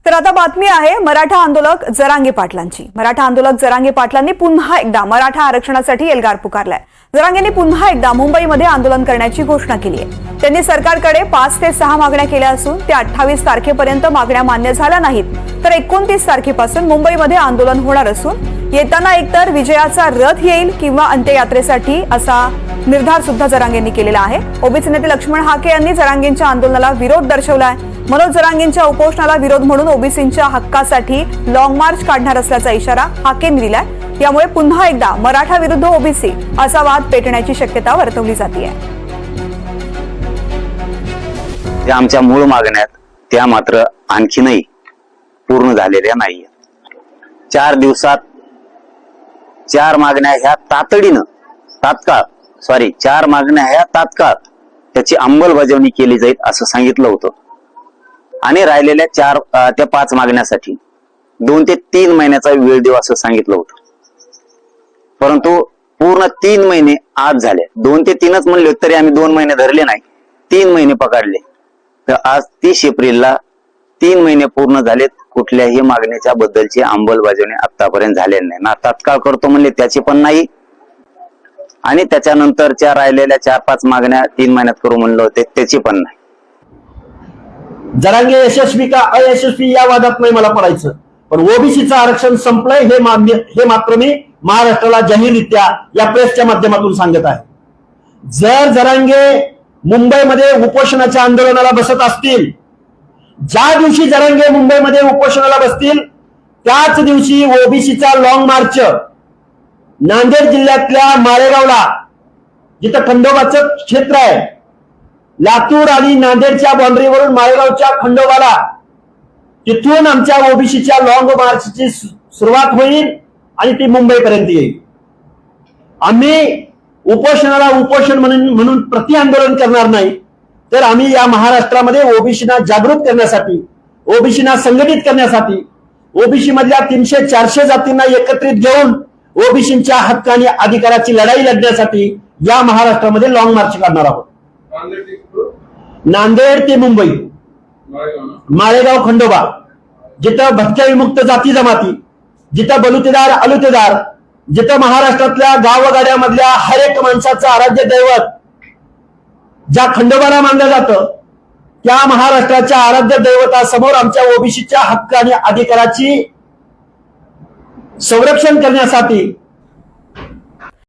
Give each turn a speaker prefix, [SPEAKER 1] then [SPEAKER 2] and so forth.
[SPEAKER 1] तर आता बातमी आहे मराठा आंदोलक जरांगे पाटलांची। मराठा आंदोलक जरांगे पाटलांनी पुन्हा एकदा मराठा आरक्षणासाठी एल्गार पुकारलाय। जरांगेंनी पुन्हा एकदा मुंबईमध्ये आंदोलन करण्याची घोषणा केली आहे। त्यांनी सरकारकडे 5 ते 6 मागण्या केल्या असून त्या 28 तारखेपर्यंत मागण्या मान्य झाल्या नाहीत तर 29 तारखेपासून मुंबईमध्ये आंदोलन होणार असून येताना एकतर विजयाचा रथ येईल किंवा अंत्ययात्रेसाठी असा निर्धार सुद्धा जरांगेंनी केलेला आहे। ओबीसी नेते लक्ष्मण हाके यांनी जरांगेंच्या आंदोलनाला विरोध दर्शवलाय। मनोज जरांगेंच्या उपोषणाला विरोध म्हणून ओबीसींच्या हक्कासाठी लॉंग मार्च काढणार असल्याचा इशारा हाकेंनी दिलाय। यामुळे पुन्हा एकदा मराठा विरुद्ध ओबीसी असा वाद पेटण्याची शक्यता वर्तवली जाते।
[SPEAKER 2] त्या आमच्या मूळ मागण्यात त्या मात्र आणखीनही पूर्ण झालेल्या नाहीये। 4 दिवसात 4 मागण्या ह्या चार मागण्या ह्या तात्काळ त्याची अंमलबजावणी केली जाईल असं सांगितलं होतं आणि राहिलेल्या 4 ते 5 मागण्यासाठी 2 ते 3 महिन्याचा वेळ देऊ असं सांगितलं होतं। परंतु पूर्ण 3 महिने आज झाले। 2 ते 3च म्हणले तरी आम्ही 2 महिने धरले नाही, 3 महिने पकडले। तर आज 30 एप्रिलला 3 महिने पूर्ण झालेत, कुठल्याही मागणीच्या बद्दलची अंमलबजावणी आतापर्यंत झालेली नाही। ना तात्काळ करतो म्हणले त्याची पण नाही आणि त्याच्यानंतरच्या राहिलेल्या 4-5 मागण्या 3 महिन्यात करू म्हणलं होते त्याची पण नाही।
[SPEAKER 3] जरांगे यशस्वी का अयशस्वी या वादात नाही मला पडायचं, पण ओबीसीचं आरक्षण संपलंय हे मात्र मी महाराष्ट्राला जाहीररित्या या प्रेसच्या माध्यमातून सांगत आहे। जर जरांगे मुंबईमध्ये उपोषणाच्या आंदोलनाला बसत असतील, ज्या दिवशी जरांगे मुंबईमध्ये उपोषणाला बसतील त्याच दिवशी ओबीसीचा लॉंग मार्च नांदेड जिल्ह्यातल्या माळेगावला, जिथं खंडोबाचं क्षेत्र आहे, लातूर आणि नांदेडच्या बाउंड्रीवरून माळेगावच्या खंडोबाला, तिथून आमच्या ओबीसीच्या लॉंग मार्चची सुरुवात होईल आणि ती मुंबईपर्यंत येईल। आम्ही उपोषणाला उपोषण म्हणून प्रति आंदोलन करणार नाही, तर आम्ही या महाराष्ट्रामध्ये ओबीसीना जागृत करण्यासाठी, ओबीसीना संघटित करण्यासाठी, ओबीसी मधल्या 300-400 जातींना एकत्रित घेऊन ओबीसींच्या हक्क आणि अधिकाराची लढाई लढण्यासाठी या महाराष्ट्रामध्ये लॉंग मार्च करणार आहोत। नांदेड ते मुंबई, माळेगाव खंडोबा, जिथं भटक्या विमुक्त जाती जमाती, जिथं बलुतेदार अलुतेदार, जिथं महाराष्ट्रातल्या गावगाड्यामधल्या हर एक माणसाचं आराध्य दैवत ज्या खंडोबाला मानलं जातं, त्या महाराष्ट्राच्या आराध्य दैवतासमोर आमच्या ओबीसीच्या हक्क आणि अधिकाराची संरक्षण करण्यासाठी